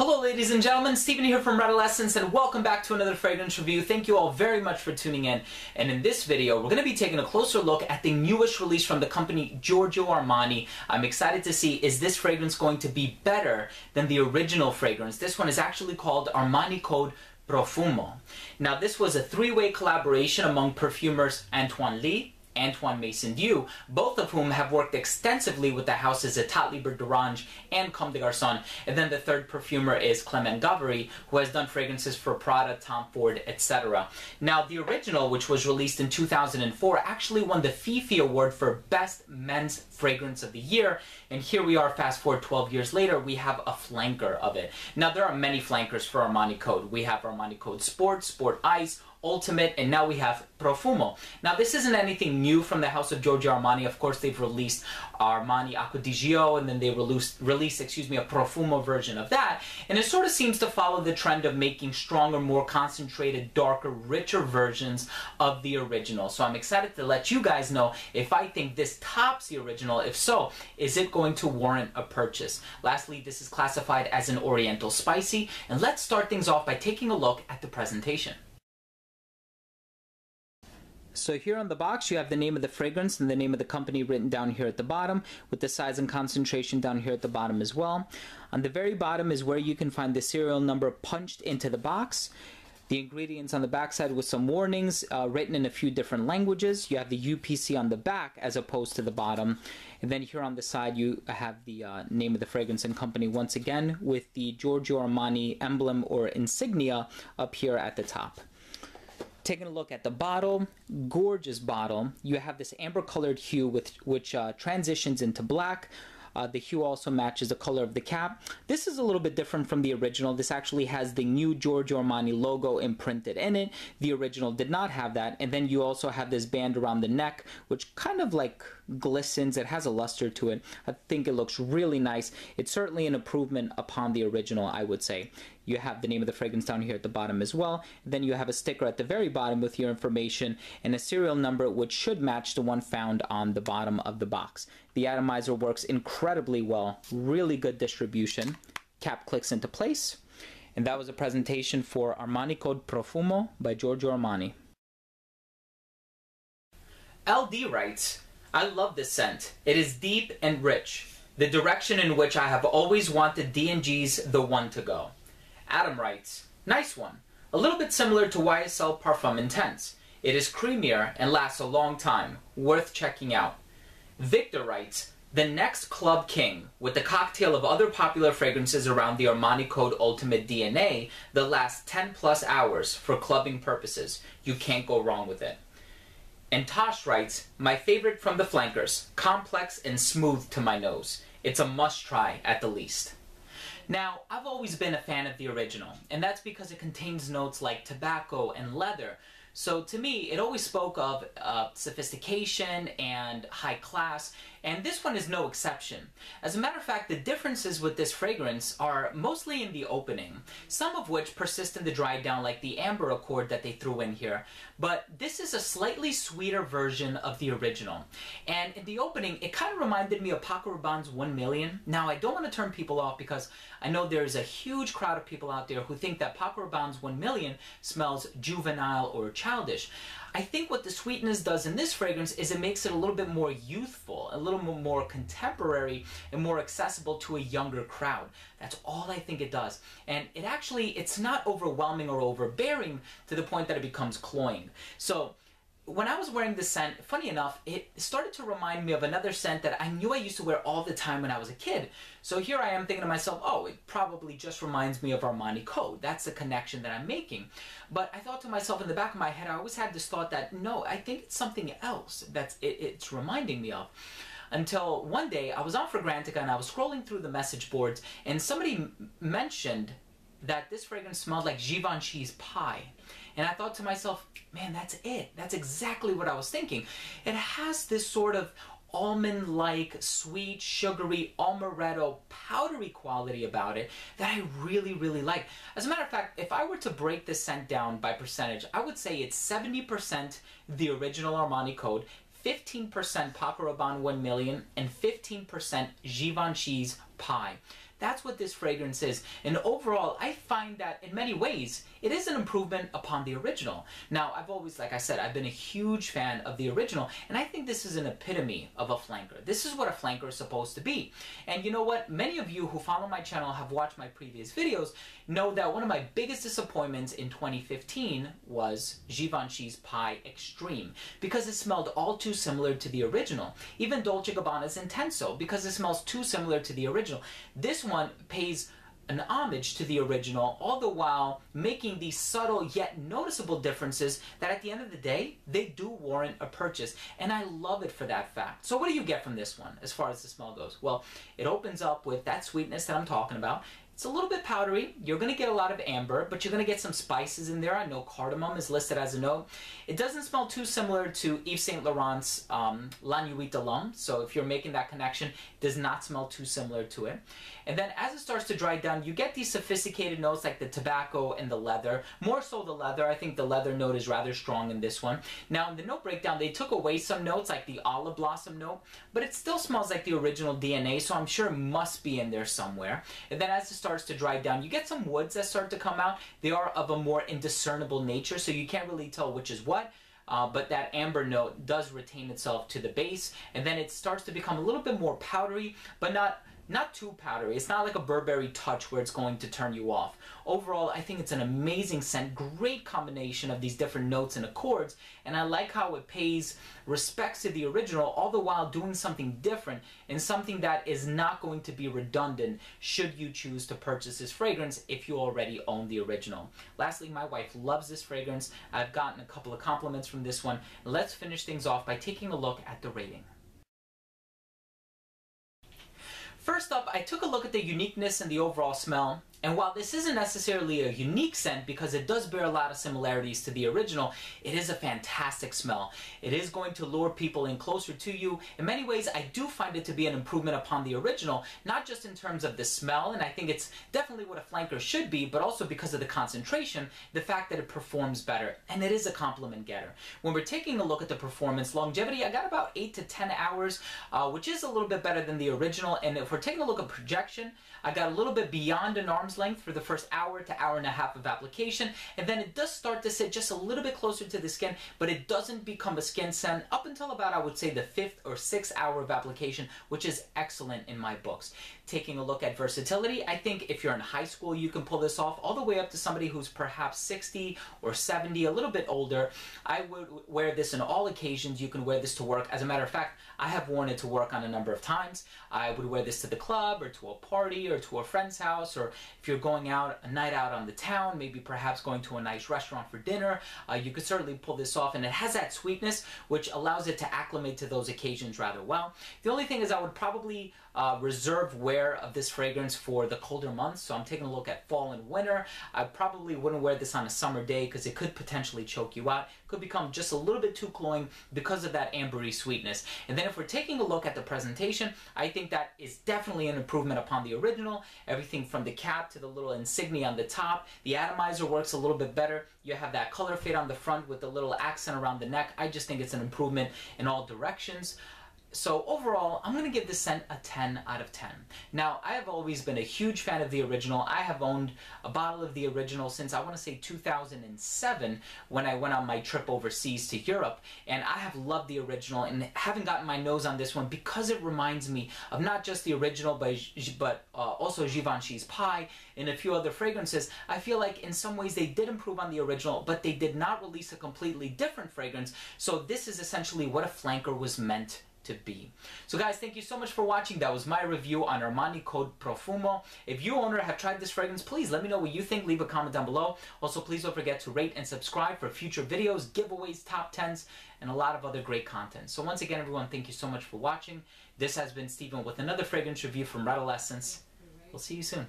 Hello ladies and gentlemen, Stephen here from Redolescence and welcome back to another fragrance review. Thank you all very much for tuning in. And in this video, we're going to be taking a closer look at the newest release from the company Giorgio Armani. I'm excited to see, is this fragrance going to be better than the original fragrance? This one is actually called Armani Code Profumo. Now this was a three-way collaboration among perfumers Antoine Lee, Antoine Maison-Dieu, both of whom have worked extensively with the houses Etat Libre d'Orange and Comme des Garçons. And then the third perfumer is Clement Gavary, who has done fragrances for Prada, Tom Ford, etc. Now, the original, which was released in 2004, actually won the Fifi Award for Best Men's Fragrance of the Year. And here we are, fast forward 12 years later, we have a flanker of it. Now, there are many flankers for Armani Code. We have Armani Code Sport, Sport Ice, Ultimate, and now we have Profumo. Now this isn't anything new from the house of Giorgio Armani. Of course, they've released Armani Acqua di Gio, and then they released a Profumo version of that. And it sort of seems to follow the trend of making stronger, more concentrated, darker, richer versions of the original. So I'm excited to let you guys know if I think this tops the original. If so, is it going to warrant a purchase? Lastly, this is classified as an Oriental Spicy. And let's start things off by taking a look at the presentation. So here on the box you have the name of the fragrance and the name of the company written down here at the bottom, with the size and concentration down here at the bottom as well. On the very bottom is where you can find the serial number punched into the box. The ingredients on the back side with some warnings written in a few different languages. You have the UPC on the back as opposed to the bottom. And then here on the side you have the name of the fragrance and company once again with the Giorgio Armani emblem or insignia up here at the top. Taking a look at the bottle, gorgeous bottle. You have this amber colored hue which transitions into black. The hue also matches the color of the cap. This is a little bit different from the original. This actually has the new Giorgio Armani logo imprinted in it. The original did not have that. And then you also have this band around the neck, which kind of like glistens. It has a luster to it. I think it looks really nice. It's certainly an improvement upon the original, I would say. You have the name of the fragrance down here at the bottom as well. Then you have a sticker at the very bottom with your information and a serial number which should match the one found on the bottom of the box. The atomizer works incredibly well. Really good distribution. Cap clicks into place. And that was a presentation for Armani Code Profumo by Giorgio Armani. LD writes, I love this scent. It is deep and rich. The direction in which I have always wanted D&G's The One to Go. Adam writes, nice one. A little bit similar to YSL Parfum Intense. It is creamier and lasts a long time. Worth checking out. Victor writes, the next Club King, with the cocktail of other popular fragrances around the Armani Code Ultimate DNA that lasts 10 plus hours for clubbing purposes. You can't go wrong with it. And Tosh writes, my favorite from the flankers, complex and smooth to my nose. It's a must try at the least. Now, I've always been a fan of the original, and that's because it contains notes like tobacco and leather. So to me, it always spoke of sophistication and high class, and this one is no exception. As a matter of fact, the differences with this fragrance are mostly in the opening, some of which persist in the dry down like the amber accord that they threw in here. But this is a slightly sweeter version of the original. And in the opening, it kind of reminded me of Paco Rabanne's 1 Million. Now, I don't want to turn people off because I know there's a huge crowd of people out there who think that Paco Rabanne's 1 Million smells juvenile or childish. I think what the sweetness does in this fragrance is it makes it a little bit more youthful, a little more contemporary, and more accessible to a younger crowd. That's all I think it does. And it's not overwhelming or overbearing to the point that it becomes cloying. So when I was wearing this scent, funny enough, it started to remind me of another scent that I knew I used to wear all the time when I was a kid. So here I am thinking to myself, oh, it probably just reminds me of Armani Code. That's the connection that I'm making. But I thought to myself in the back of my head, I always had this thought that, no, I think it's something else that it's reminding me of. Until one day, I was on Fragrantica and I was scrolling through the message boards and somebody mentioned that this fragrance smelled like Givenchy's pie. And I thought to myself, man, that's it. That's exactly what I was thinking. It has this sort of almond-like, sweet, sugary, amaretto, powdery quality about it that I really, really like. As a matter of fact, if I were to break this scent down by percentage, I would say it's 70% the original Armani Code, 15% Paco Rabanne 1 Million, and 15% Givenchy's pie. That's what this fragrance is. And overall, I find that in many ways, it is an improvement upon the original. Now, I've always, like I said, I've been a huge fan of the original, and I think this is an epitome of a flanker. This is what a flanker is supposed to be. And you know what? Many of you who follow my channel, have watched my previous videos, know that one of my biggest disappointments in 2015 was Givenchy's Pie Extreme, because it smelled all too similar to the original. Even Dolce & Gabbana's Intenso, because it smells too similar to the original. This one pays an homage to the original, all the while making these subtle yet noticeable differences that at the end of the day, they do warrant a purchase. And I love it for that fact. So what do you get from this one as far as the smell goes? Well, it opens up with that sweetness that I'm talking about. It's a little bit powdery. You're going to get a lot of amber, but you're going to get some spices in there. I know cardamom is listed as a note. It doesn't smell too similar to Yves Saint Laurent's La Nuit de l'Homme, so if you're making that connection, it does not smell too similar to it. And then as it starts to dry down, you get these sophisticated notes like the tobacco and the leather. More so the leather. I think the leather note is rather strong in this one. Now in the note breakdown, they took away some notes like the olive blossom note, but it still smells like the original DNA, so I'm sure it must be in there somewhere. And then as it starts to dry down, you get some woods that start to come out. They are of a more indiscernible nature, so you can't really tell which is what. But that amber note does retain itself to the base, and then it starts to become a little bit more powdery, but not too powdery. It's not like a Burberry touch where it's going to turn you off. Overall, I think it's an amazing scent, great combination of these different notes and accords, and I like how it pays respects to the original, all the while doing something different and something that is not going to be redundant should you choose to purchase this fragrance if you already own the original. Lastly, my wife loves this fragrance. I've gotten a couple of compliments from this one. Let's finish things off by taking a look at the rating. First up, I took a look at the uniqueness and the overall smell, and while this isn't necessarily a unique scent because it does bear a lot of similarities to the original, it is a fantastic smell. It is going to lure people in closer to you. In many ways, I do find it to be an improvement upon the original, not just in terms of the smell, and I think it's definitely what a flanker should be, but also because of the concentration, the fact that it performs better, and it is a compliment getter. When we're taking a look at the performance longevity, I got about 8 to 10 hours, which is a little bit better than the original, and if we're taking a look at projection, I got a little bit beyond an arm's length for the first hour to hour and a half of application, and then it does start to sit just a little bit closer to the skin, but it doesn't become a skin scent up until about, I would say, the 5th or 6th hour of application, which is excellent in my books. Taking a look at versatility, I think if you're in high school, you can pull this off all the way up to somebody who's perhaps 60 or 70, a little bit older. I would wear this in all occasions. You can wear this to work. As a matter of fact, I have worn it to work on a number of times. I would wear this to the club or to a party or to a friend's house, or if you're going out, a night out on the town, maybe perhaps going to a nice restaurant for dinner, you could certainly pull this off, and it has that sweetness which allows it to acclimate to those occasions rather well. The only thing is I would probably reserve wear of this fragrance for the colder months, so I'm taking a look at fall and winter. I probably wouldn't wear this on a summer day because it could potentially choke you out. It could become just a little bit too cloying because of that ambery sweetness. And then if we're taking a look at the presentation, I think that is definitely an improvement upon the original. Everything from the cap to the little insignia on the top. The atomizer works a little bit better. You have that color fade on the front with the little accent around the neck. I just think it's an improvement in all directions. So overall, I'm going to give this scent a 10 out of 10. Now, I have always been a huge fan of the original. I have owned a bottle of the original since, I want to say, 2007 when I went on my trip overseas to Europe. And I have loved the original and haven't gotten my nose on this one because it reminds me of not just the original, but also Givenchy's Pie and a few other fragrances. I feel like in some ways they did improve on the original, but they did not release a completely different fragrance. So this is essentially what a flanker was meant to be. So guys, thank you so much for watching. That was my review on Armani code Profumo. If you owner have tried this fragrance, please let me know what you think. Leave a comment down below. Also, please don't forget to rate and subscribe for future videos, giveaways, top 10s, and a lot of other great content. So once again, everyone, thank you so much for watching. This has been Steven with another fragrance review from Rattle Essence. We'll see you soon.